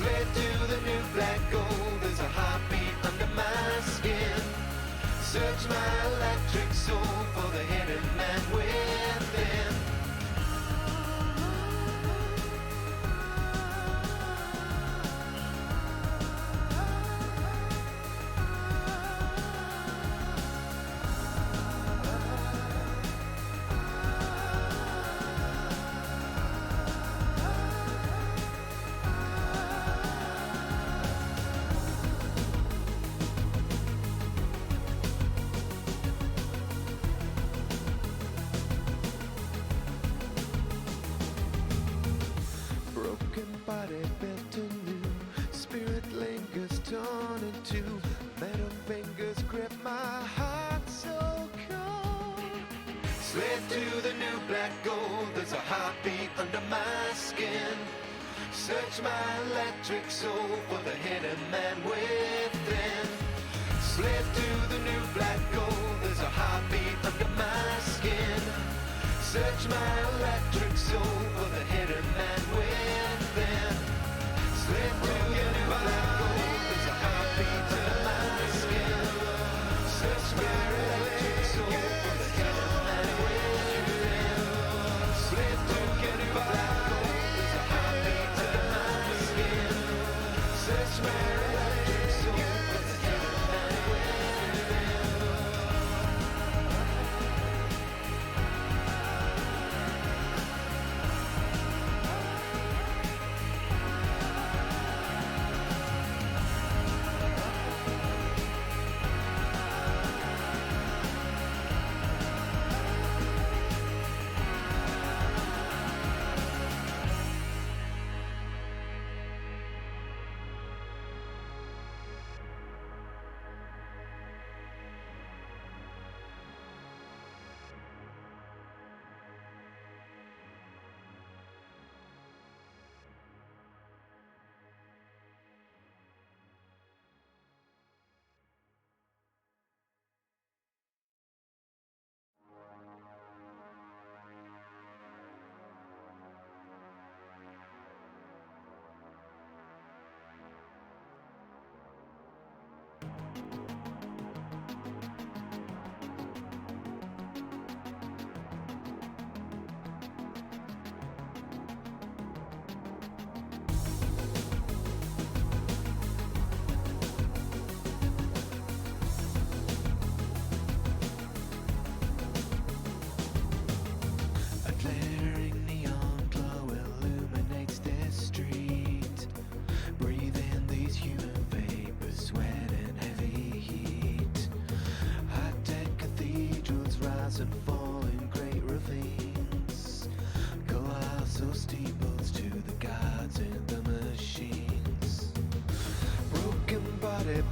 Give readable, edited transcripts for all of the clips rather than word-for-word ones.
Slave to the new black gold, there's a heartbeat under my skin. Search my electric soul for the hidden man within. Body bent anew, spirit lingers torn in two, metal fingers grip my heart so cold. Slave to the new black gold, there's a heartbeat under my skin. Search my electric soul for the hidden man within. Slave to the new black gold, there's a heartbeat under my skin. Search my electric soul for the hidden man within. Slip to your new black gold, there's a heartbeat under my skin. Search my electric soul for the hidden man within. Slip to your new black gold, there's a heartbeat under my skin. Search my electric soul for the hidden man within.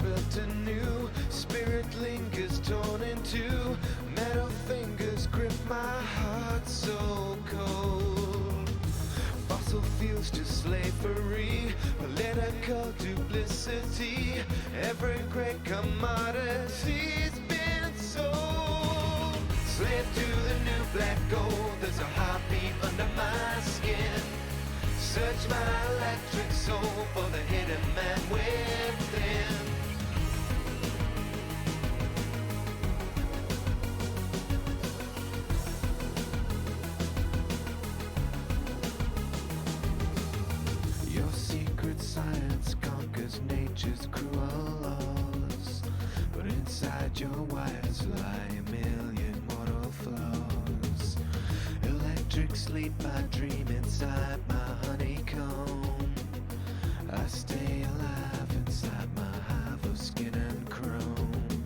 Built anew, spirit lingers torn in two, metal fingers grip my heart so cold. Fossil fuels to slavery, political duplicity, every great commodity's been sold. Slave to the new black gold, there's a heartbeat under my skin. Search my electric soul for the hidden man within. Your secret science conquers nature's cruel laws, but inside your wires lie a million mortal flaws. Electric sleep, I dream inside my honeycomb. I stay alive inside my hive of skin and chrome.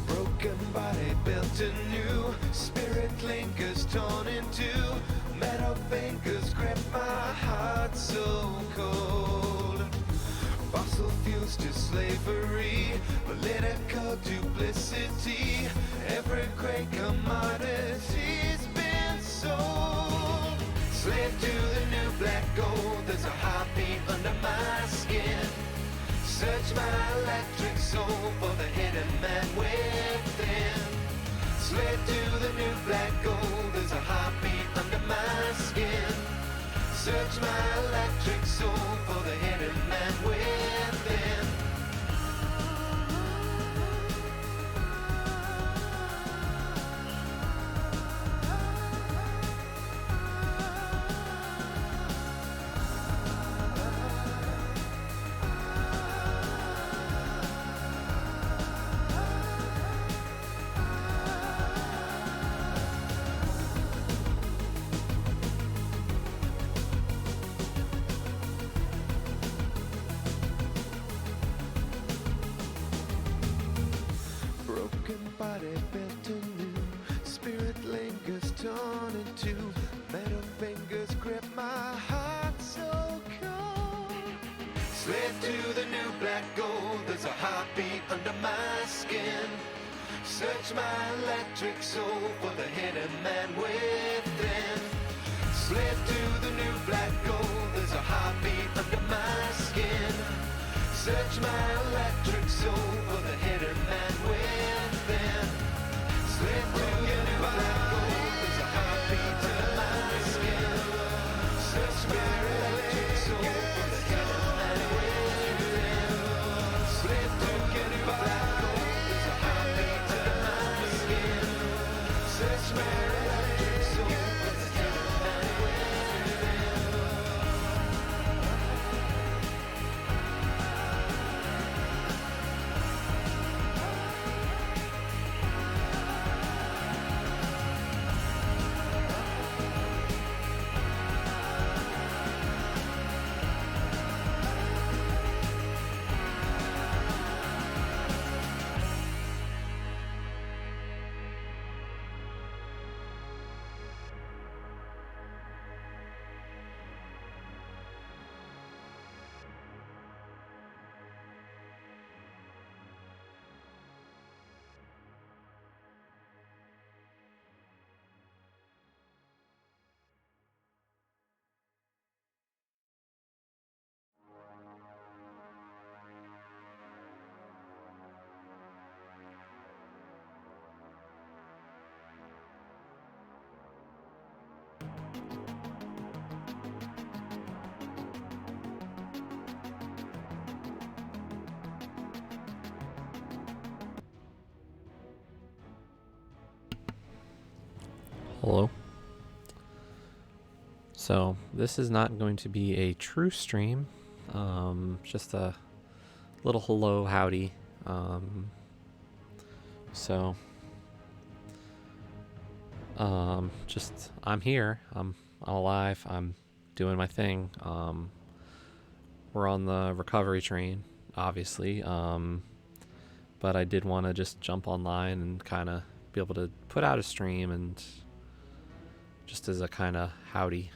Broken body built anew, spirit lingers torn in two, metal fingers grip my heart so cold. Fossil fuels to slavery, political duplicity, every great commodity's been sold. Slave to the new black gold, there's a heartbeat under my skin. Search my electric soul for the hidden man within. Slave to the new black gold, there's a heartbeat under my skin. Search my electric soul for the hidden Slave to the new black gold, there's a heartbeat under my skin. Search my electric soul for the hidden man within. Slave to the new black gold, there's a heartbeat under my skin. Search my electric soul for the hidden man within. Slave to the new black gold, there's a heartbeat under my skin. Search my electric soul for the hidden man within. Slave to the new black gold, there's a heartbeat under my skin. Search my electric soul for the hidden man within. Hello. So this is not going to be a true stream, just a little hello howdy. Just I'm here. I'm alive. I'm doing my thing. We're on the recovery train, obviously. But I did want to just jump online and kind of be able to put out a stream and just as a kind of howdy.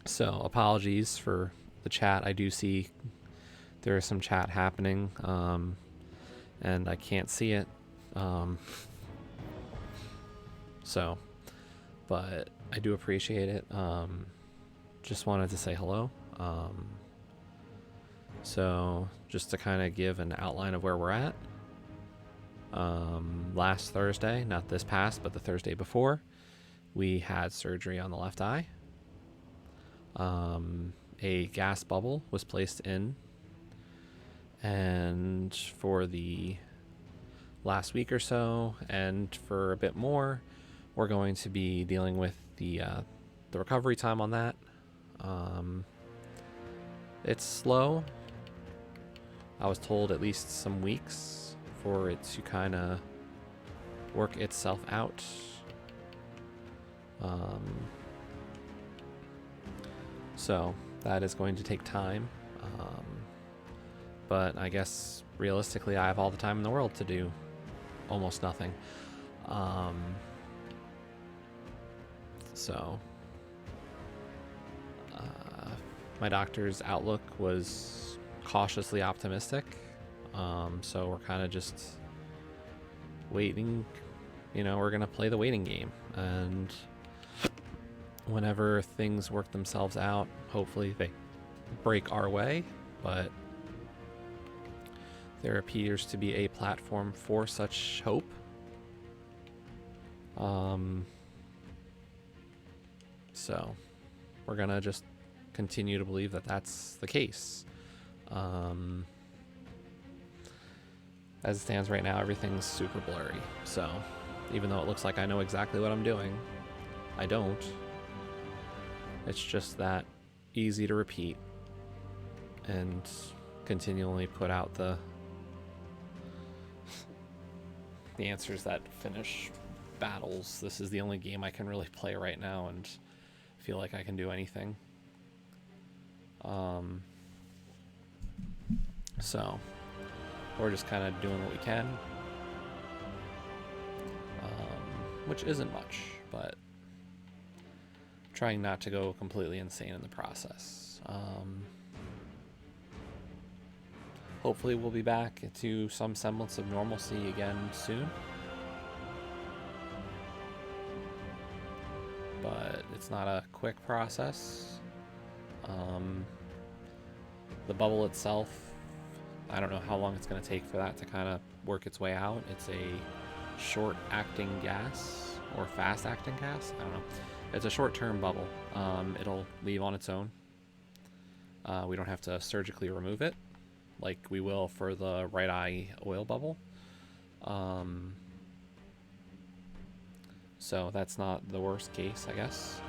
So apologies for the chat. I do see there is some chat happening, and I can't see it. But I do appreciate it. Just wanted to say hello. So just to kind of give an outline of where we're at. Last Thursday, not this past, but the Thursday before, we had surgery on the left eye. A gas bubble was placed in, and for the last week or so, and for a bit more, we're going to be dealing with the recovery time on that. It's slow. I was told at least some weeks for it to kind of work itself out. So that is going to take time. But I guess realistically I have all the time in the world to do almost nothing. My doctor's outlook was cautiously optimistic. So we're kind of just waiting. We're going to play the waiting game. And whenever things work themselves out, hopefully they break our way. But there appears to be a platform for such hope. So we're going to just continue to believe that that's the case. As it stands right now, everything's super blurry. So even though it looks like I know exactly what I'm doing, I don't. It's just that easy to repeat and continually put out the answers that finish battles. This is the only game I can really play right now and feel like I can do anything. So we're just kind of doing what we can, which isn't much, but trying not to go completely insane in the process. Hopefully we'll be back to some semblance of normalcy again soon. But it's not a quick process. The bubble itself, I don't know how long it's going to take for that to kind of work its way out. It's a short-acting gas, or fast-acting gas. I don't know. It's a short-term bubble. It'll leave on its own. We don't have to surgically remove it like we will for the right eye oil bubble. So that's not the worst case, I guess.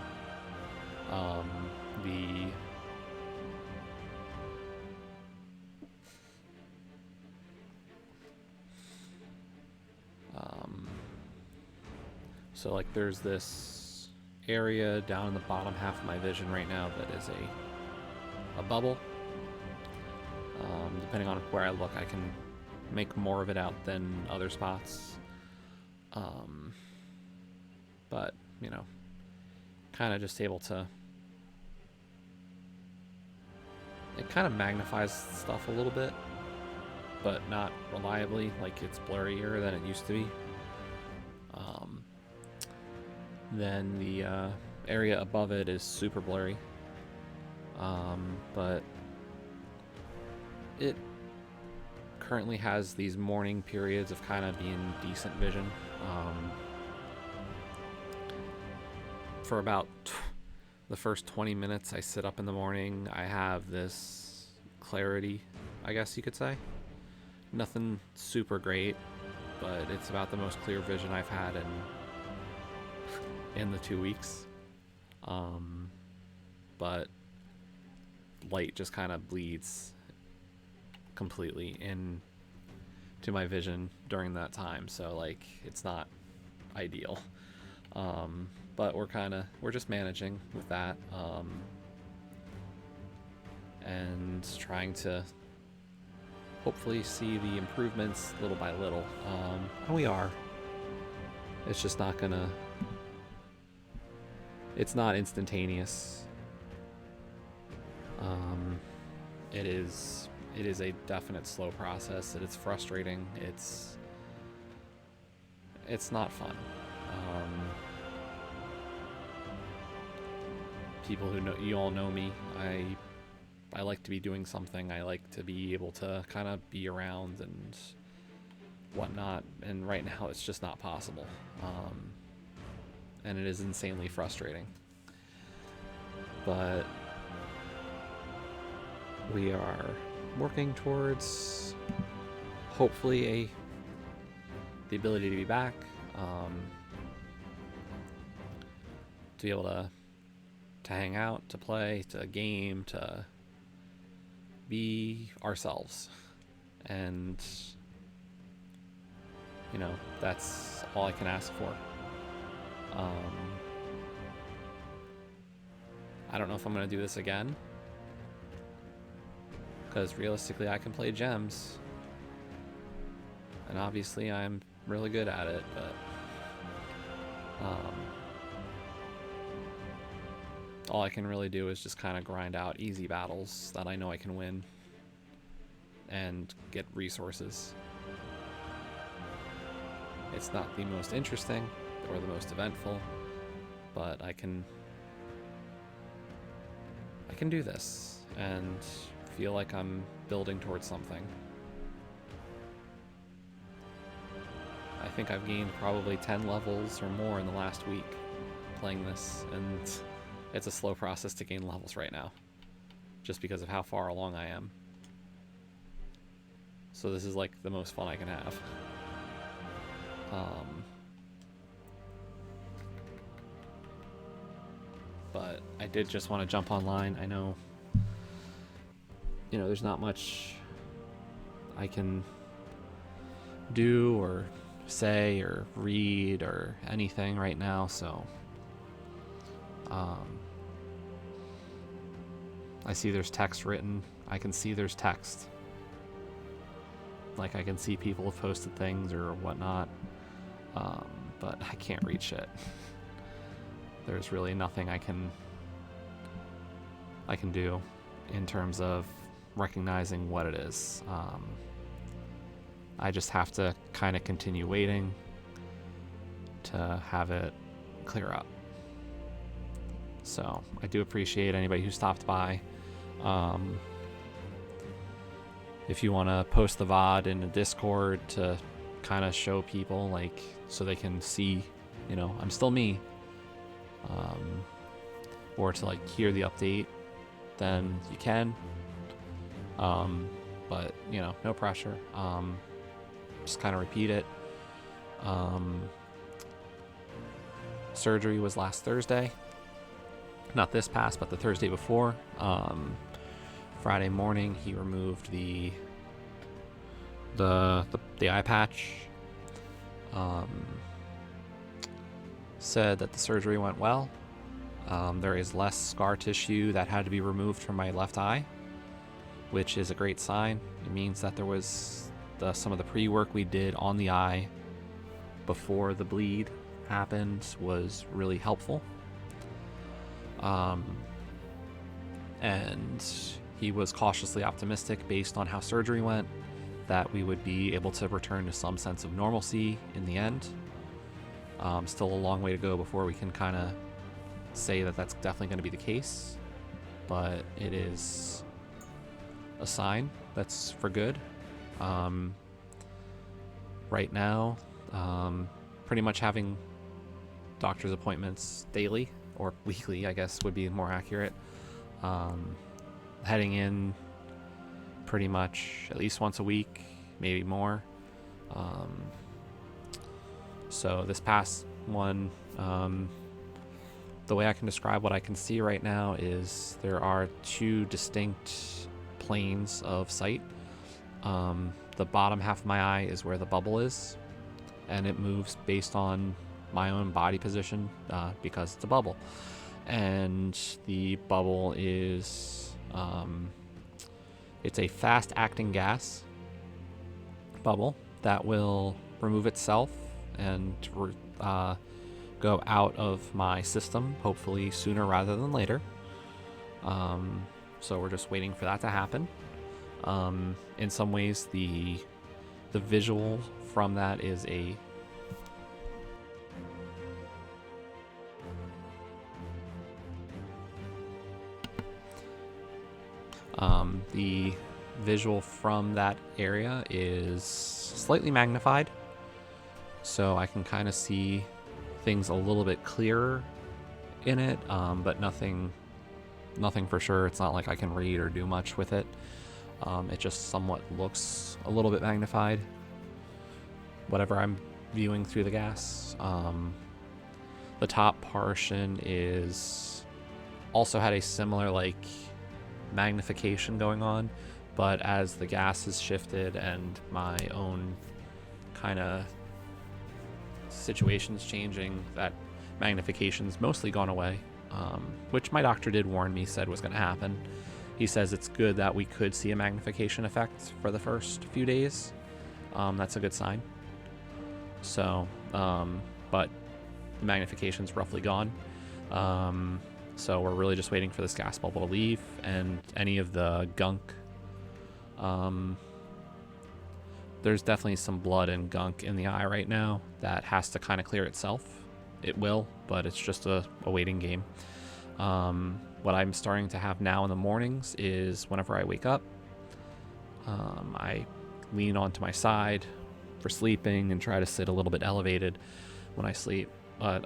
So like there's this area down in the bottom half of my vision right now that is a bubble. Depending on where I look, I can make more of it out than other spots. But, you know, kind of just able to... It kind of magnifies stuff a little bit, but not reliably. Like, it's blurrier than it used to be. Then the area above it is super blurry. But it currently has these morning periods of kind of being decent vision. For about the first 20 minutes I sit up in the morning, I have this clarity, I guess you could say. Nothing super great, but it's about the most clear vision I've had in the 2 weeks. But light just kind of bleeds completely into my vision during that time, so like it's not ideal. But we're just managing with that, and trying to hopefully see the improvements little by little. And we are. It's just not gonna... It's not instantaneous. It is a definite slow process. It's frustrating. It's not fun. People who know you all know me. I like to be doing something. I like to be able to kind of be around and whatnot. And right now, it's just not possible. And it is insanely frustrating. But we are working towards hopefully the ability to be back, to be able to hang out, to play, to game, to be ourselves. And you know, that's all I can ask for. I don't know if I'm going to do this again, because realistically I can play gems, and obviously I'm really good at it, but all I can really do is just kind of grind out easy battles that I know I can win and get resources. It's not the most interesting or the most eventful, but I can do this and feel like I'm building towards something. I think I've gained probably 10 levels or more in the last week playing this, and it's a slow process to gain levels right now, just because of how far along I am. So this is like the most fun I can have. But I did just want to jump online. I know, you know, there's not much I can do or say or read or anything right now, so I see there's text written. I can see there's text. Like I can see people have posted things or whatnot, but I can't read shit. There's really nothing I can I can do in terms of recognizing what it is. I just have to kind of continue waiting to have it clear up. So I do appreciate anybody who stopped by. If you want to post the VOD in the Discord to kind of show people, like, so they can see, you know, I'm still me, or to like hear the update, then you can. But you know, no pressure. Just kind of repeat it. Surgery was last Thursday, not this past, but the Thursday before. Friday morning, he removed the eye patch. Said that the surgery went well. There is less scar tissue that had to be removed from my left eye, which is a great sign. It means that there was some of the pre-work we did on the eye before the bleed happened was really helpful. And he was cautiously optimistic based on how surgery went that we would be able to return to some sense of normalcy in the end. Still a long way to go before we can kind of say that that's definitely going to be the case, but it is a sign that's for good. Right now, pretty much having doctor's appointments daily or weekly, I guess would be more accurate. Heading in pretty much at least once a week, maybe more. So this past one, the way I can describe what I can see right now is there are two distinct planes of sight. The bottom half of my eye is where the bubble is, and it moves based on my own body position because it's a bubble. And the bubble is it's a fast acting gas bubble that will remove itself and go out of my system, hopefully sooner rather than later. So we're just waiting for that to happen. In some ways, the visual from that is the visual from that area is slightly magnified, so I can kind of see things a little bit clearer in it, but nothing for sure. It's not like I can read or do much with it. It just somewhat looks a little bit magnified, whatever I'm viewing through the gas. The top portion is also had a similar like magnification going on, but as the gas has shifted and my own kind of situations changing, that magnification's mostly gone away, which my doctor did warn me, said was going to happen. He says it's good that we could see a magnification effect for the first few days. That's a good sign. So, but the magnification's roughly gone. So we're really just waiting for this gas bubble to leave, and any of the gunk. There's definitely some blood and gunk in the eye right now that has to kind of clear itself. It will, but it's just a waiting game. What I'm starting to have now in the mornings is whenever I wake up, I lean onto my side for sleeping and try to sit a little bit elevated when I sleep. But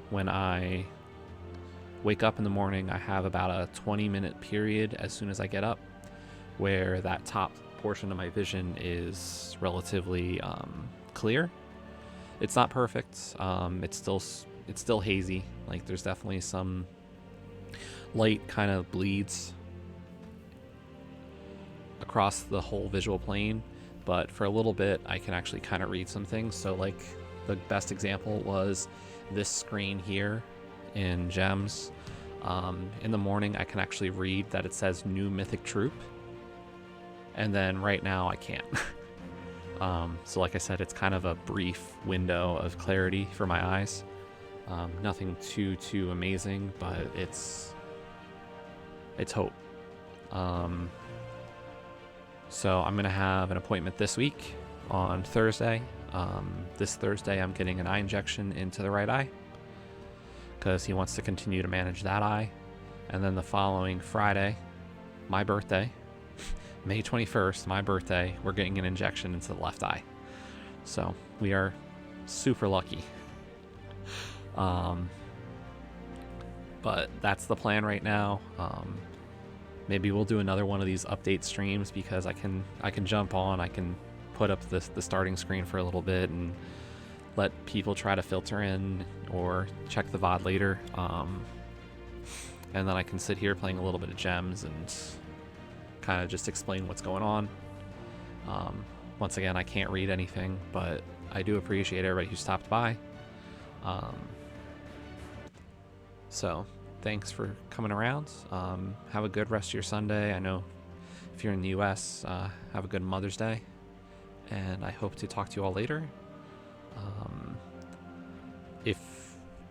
when I wake up in the morning, I have about a 20-minute period as soon as I get up where that top portion of my vision is relatively clear. It's not perfect. It's still hazy. Like there's definitely some light kind of bleeds across the whole visual plane, but for a little bit I can actually kind of read some things. So like the best example was this screen here in Gems. In the morning I can actually read that it says new mythic troop, and then right now I can't. So like I said, it's kind of a brief window of clarity for my eyes. Nothing too amazing, but it's it's hope. So I'm going to have an appointment this week on Thursday. This Thursday, I'm getting an eye injection into the right eye because he wants to continue to manage that eye. And then the following Friday, my birthday, May 21st, my birthday, we're getting an injection into the left eye. So we are super lucky. But that's the plan right now. Maybe we'll do another one of these update streams because I can jump on, I can put up the starting screen for a little bit and let people try to filter in or check the VOD later. And then I can sit here playing a little bit of gems and kind of just explain what's going on. Once again, I can't read anything, but I do appreciate everybody who stopped by. So thanks for coming around. Have a good rest of your Sunday. I know if you're in the US, have a good Mother's Day. And I hope to talk to you all later.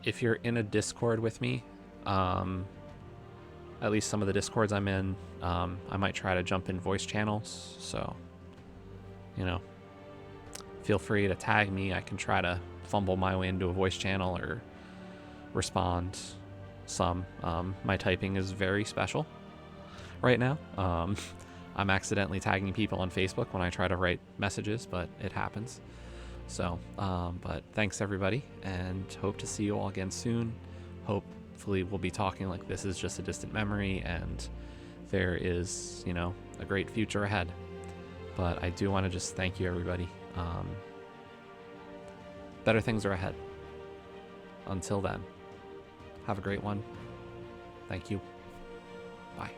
If you're in a Discord with me, at least some of the Discords I'm in, I might try to jump in voice channels. So, feel free to tag me. I can try to fumble my way into a voice channel or respond some. My typing is very special right now. I'm accidentally tagging people on Facebook when I try to write messages, but it happens. So, but thanks everybody, and hope to see you all again soon. Hopefully we'll be talking like this is just a distant memory and there is, a great future ahead. But I do want to just thank you everybody. Better things are ahead. Until then, have a great one. Thank you. Bye.